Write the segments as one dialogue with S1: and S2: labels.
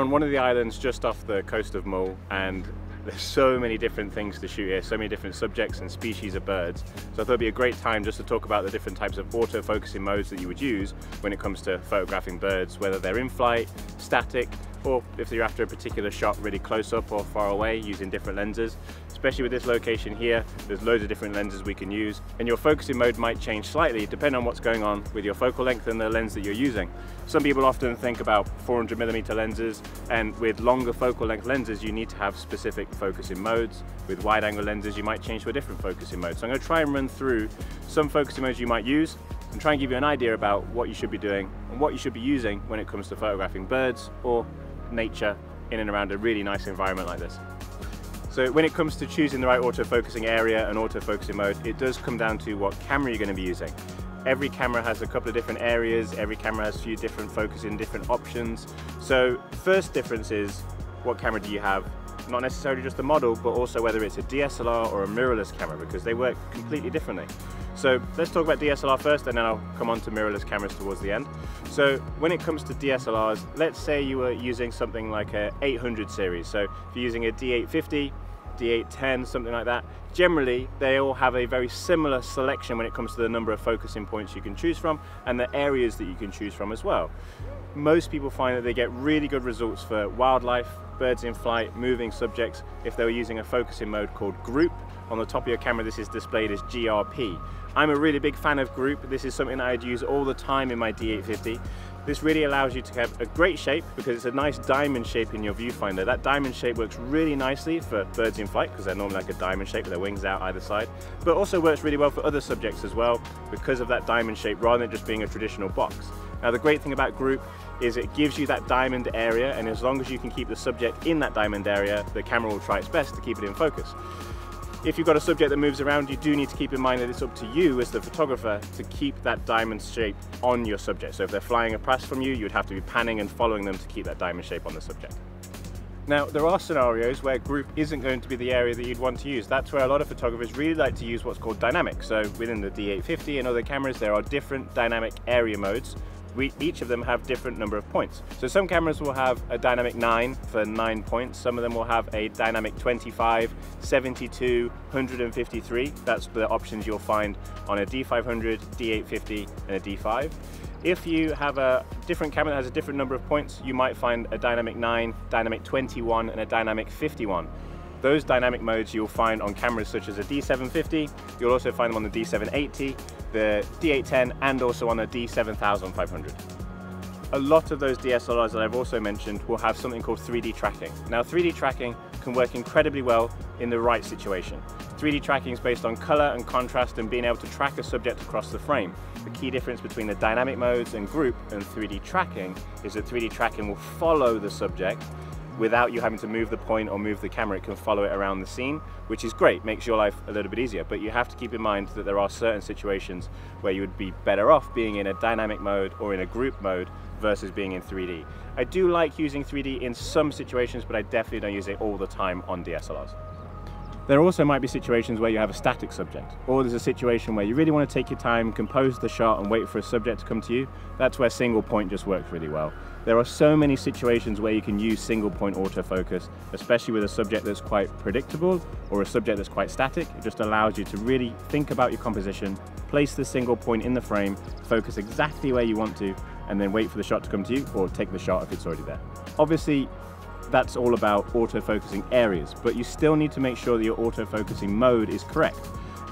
S1: on one of the islands just off the coast of Mull, and there's so many different things to shoot here, so many different subjects and species of birds. So I thought it'd be a great time just to talk about the different types of autofocusing modes that you would use when it comes to photographing birds, whether they're in flight, static, or if you're after a particular shot really close up or far away using different lenses. Especially with this location here, there's loads of different lenses we can use, and your focusing mode might change slightly depending on what's going on with your focal length and the lens that you're using. Some people often think about 400mm lenses, and with longer focal length lenses you need to have specific focusing modes. With wide angle lenses you might change to a different focusing mode. So I'm going to try and run through some focusing modes you might use and try and give you an idea about what you should be doing and what you should be using when it comes to photographing birds or nature in and around a really nice environment like this. So when it comes to choosing the right autofocusing area and autofocusing mode, it does come down to what camera you're going to be using. Every camera has a couple of different areas, every camera has a few different focusing, different options. So first difference is, what camera do you have? Not necessarily just the model, but also whether it's a DSLR or a mirrorless camera, because they work completely differently. So let's talk about DSLR first, and then I'll come on to mirrorless cameras towards the end. So when it comes to DSLRs, let's say you were using something like a 800 series. So if you're using a D850, D810, something like that, generally they all have a very similar selection when it comes to the number of focusing points you can choose from and the areas that you can choose from as well. Most people find that they get really good results for wildlife, birds in flight, moving subjects if they were using a focusing mode called group. On the top of your camera this is displayed as GRP. I'm a really big fan of group. This is something that I'd use all the time in my D850. This really allows you to have a great shape because it's a nice diamond shape in your viewfinder. That diamond shape works really nicely for birds in flight because they're normally like a diamond shape with their wings out either side, but also works really well for other subjects as well because of that diamond shape rather than just being a traditional box. Now the great thing about group is it gives you that diamond area, and as long as you can keep the subject in that diamond area, the camera will try its best to keep it in focus. If you've got a subject that moves around, you do need to keep in mind that it's up to you as the photographer to keep that diamond shape on your subject. So if they're flying across from you, you'd have to be panning and following them to keep that diamond shape on the subject. Now, there are scenarios where group isn't going to be the area that you'd want to use. That's where a lot of photographers really like to use what's called dynamic. So within the D850 and other cameras, there are different dynamic area modes. Each of them have different number of points. So some cameras will have a dynamic 9 for 9 points. Some of them will have a dynamic 25, 72, 153. That's the options you'll find on a D500, D850 and a D5. If you have a different camera that has a different number of points, you might find a dynamic 9, dynamic 21 and a dynamic 51. Those dynamic modes you'll find on cameras such as a D750, you'll also find them on the D780, the D810 and also on the D7500. A lot of those DSLRs that I've also mentioned will have something called 3D tracking. Now 3D tracking can work incredibly well in the right situation. 3D tracking is based on color and contrast and being able to track a subject across the frame. The key difference between the dynamic modes and group and 3D tracking is that 3D tracking will follow the subject without you having to move the point or move the camera. It can follow it around the scene, which is great, makes your life a little bit easier. But you have to keep in mind that there are certain situations where you would be better off being in a dynamic mode or in a group mode versus being in 3D. I do like using 3D in some situations, but I definitely don't use it all the time on DSLRs. There also might be situations where you have a static subject, or there's a situation where you really want to take your time, compose the shot and wait for a subject to come to you. That's where single point just works really well. There are so many situations where you can use single point autofocus, especially with a subject that's quite predictable or a subject that's quite static. It just allows you to really think about your composition, place the single point in the frame, focus exactly where you want to, and then wait for the shot to come to you or take the shot if it's already there. Obviously, that's all about autofocusing areas, but you still need to make sure that your autofocusing mode is correct.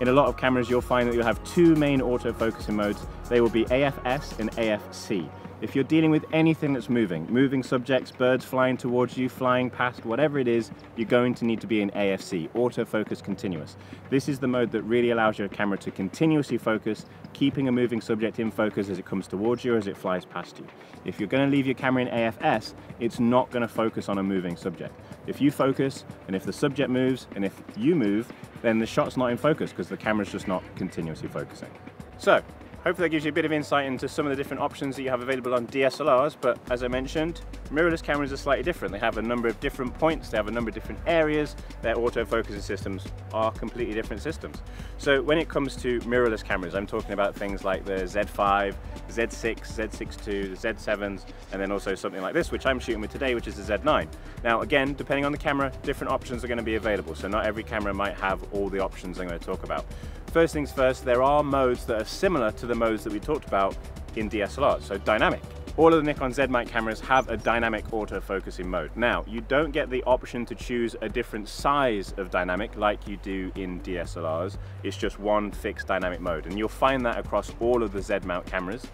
S1: In a lot of cameras, you'll find that you'll have two main autofocusing modes. They will be AFS and AFC. If you're dealing with anything that's moving subjects, birds flying towards you, flying past, whatever it is, you're going to need to be in AFC, autofocus continuous. This is the mode that really allows your camera to continuously focus, keeping a moving subject in focus as it comes towards you or as it flies past you. If you're going to leave your camera in AFS, it's not going to focus on a moving subject. If you focus, and if the subject moves, and if you move, then the shot's not in focus because the camera's just not continuously focusing. So, Hopefully that gives you a bit of insight into some of the different options that you have available on DSLRs, but as I mentioned, mirrorless cameras are slightly different. They have a number of different points, they have a number of different areas. Their autofocusing systems are completely different systems. So when it comes to mirrorless cameras, I'm talking about things like the Z5, Z6, Z6 II, the Z7s, and then also something like this, which I'm shooting with today, which is the Z9. Now again, depending on the camera, different options are going to be available, so not every camera might have all the options I'm going to talk about. First things first, there are modes that are similar to the modes that we talked about in DSLRs, so dynamic. All of the Nikon Z mount cameras have a dynamic autofocusing mode. Now, you don't get the option to choose a different size of dynamic like you do in DSLRs. It's just one fixed dynamic mode, and you'll find that across all of the Z mount cameras.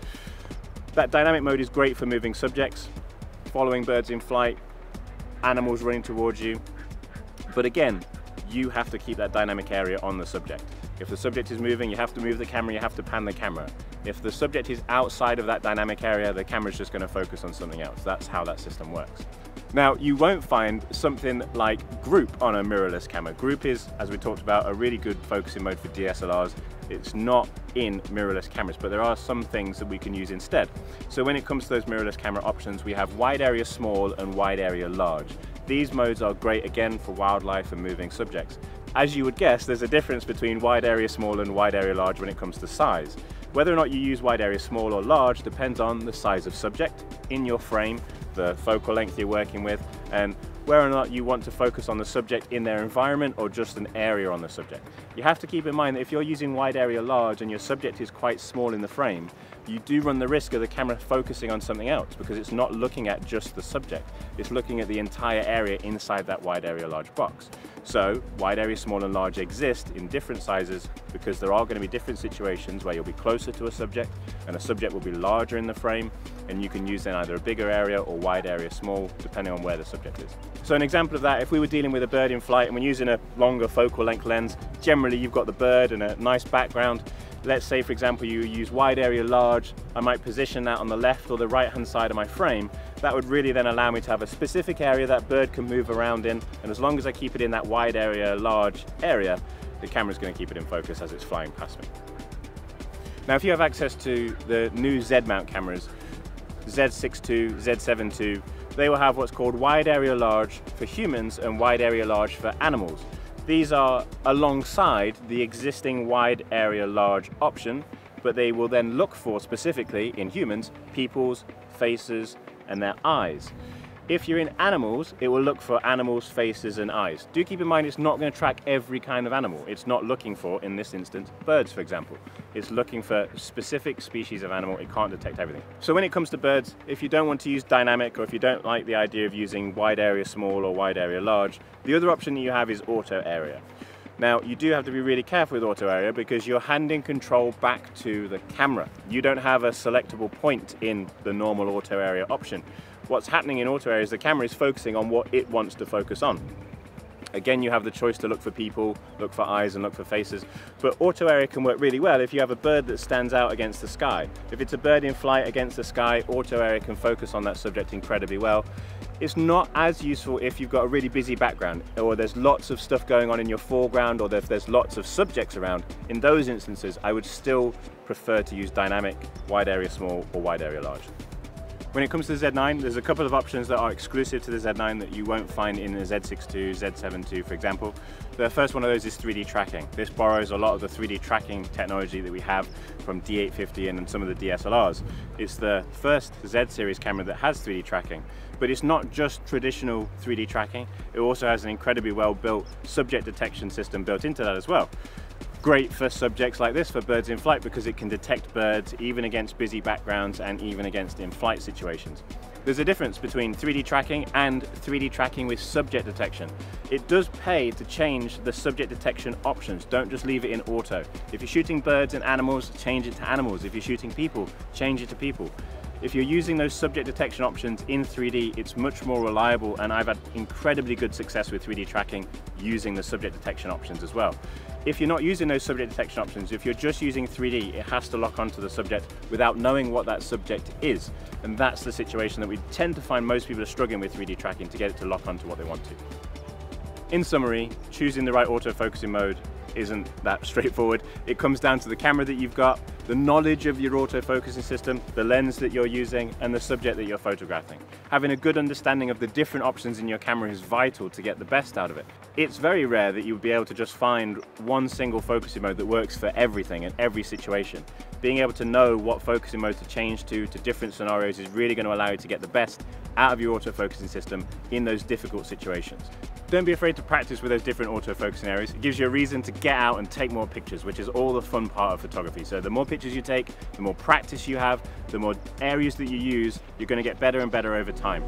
S1: That dynamic mode is great for moving subjects, following birds in flight, animals running towards you, but again, you have to keep that dynamic area on the subject. If the subject is moving, you have to move the camera, you have to pan the camera. If the subject is outside of that dynamic area, the camera's just going to focus on something else. That's how that system works. Now, you won't find something like group on a mirrorless camera. Group is, as we talked about, a really good focusing mode for DSLRs. It's not in mirrorless cameras, but there are some things that we can use instead. So when it comes to those mirrorless camera options, we have wide area small and wide area large. These modes are great again for wildlife and moving subjects. As you would guess, there's a difference between wide area small and wide area large when it comes to size. Whether or not you use wide area small or large depends on the size of subject in your frame, the focal length you're working with, and whether or not you want to focus on the subject in their environment or just an area on the subject. You have to keep in mind that if you're using wide area large and your subject is quite small in the frame, you do run the risk of the camera focusing on something else because it's not looking at just the subject, it's looking at the entire area inside that wide area large box. So wide area small and large exist in different sizes because there are going to be different situations where you'll be closer to a subject and a subject will be larger in the frame, and you can use then either a bigger area or wide area small depending on where the subject is. So an example of that, if we were dealing with a bird in flight and we're using a longer focal length lens, generally you've got the bird and a nice background. Let's say for example you use wide area large, I might position that on the left or the right hand side of my frame. That would really then allow me to have a specific area that bird can move around in, and as long as I keep it in that wide area large area, the camera's going to keep it in focus as it's flying past me. Now if you have access to the new Z mount cameras, Z6 II, Z7 II, they will have what's called wide area large for humans and wide area large for animals. These are alongside the existing wide area large option, but they will then look for specifically in humans, people's faces and their eyes. If you're in animals, it will look for animals, faces and eyes. Do keep in mind it's not going to track every kind of animal. It's not looking for, in this instance, birds for example. It's looking for specific species of animal. It can't detect everything. So when it comes to birds, if you don't want to use dynamic, or if you don't like the idea of using wide area small or wide area large, the other option that you have is auto area. Now you do have to be really careful with auto area because you're handing control back to the camera. You don't have a selectable point in the normal auto area option. What's happening in auto area is the camera is focusing on what it wants to focus on. Again, you have the choice to look for people, look for eyes and look for faces, but auto area can work really well if you have a bird that stands out against the sky. If it's a bird in flight against the sky, auto area can focus on that subject incredibly well. It's not as useful if you've got a really busy background or there's lots of stuff going on in your foreground, or if there's lots of subjects around. In those instances, I would still prefer to use dynamic, wide area small or wide area large. When it comes to the Z9, there's a couple of options that are exclusive to the Z9 that you won't find in the Z6 II, Z7 II, for example. The first one of those is 3D tracking. This borrows a lot of the 3D tracking technology that we have from D850 and some of the DSLRs. It's the first Z series camera that has 3D tracking, but it's not just traditional 3D tracking. It also has an incredibly well-built subject detection system built into that as well. Great for subjects like this, for birds in flight, because it can detect birds even against busy backgrounds and even against in-flight situations. There's a difference between 3D tracking and 3D tracking with subject detection. It does pay to change the subject detection options. Don't just leave it in auto. If you're shooting birds and animals, change it to animals. If you're shooting people, change it to people. If you're using those subject detection options in 3D, it's much more reliable, and I've had incredibly good success with 3D tracking using the subject detection options as well. If you're not using those subject detection options, if you're just using 3D, it has to lock onto the subject without knowing what that subject is. And that's the situation that we tend to find most people are struggling with 3D tracking, to get it to lock onto what they want to. In summary, choosing the right autofocusing mode isn't that straightforward. It comes down to the camera that you've got, the knowledge of your autofocusing system, the lens that you're using, and the subject that you're photographing. Having a good understanding of the different options in your camera is vital to get the best out of it. It's very rare that you'll be able to just find one single focusing mode that works for everything and every situation. Being able to know what focusing mode to change to different scenarios is really going to allow you to get the best out of your autofocusing system in those difficult situations. Don't be afraid to practice with those different autofocusing areas. It gives you a reason to get out and take more pictures, which is all the fun part of photography. So the more pictures you take, the more practice you have, the more areas that you use, you're going to get better and better over time.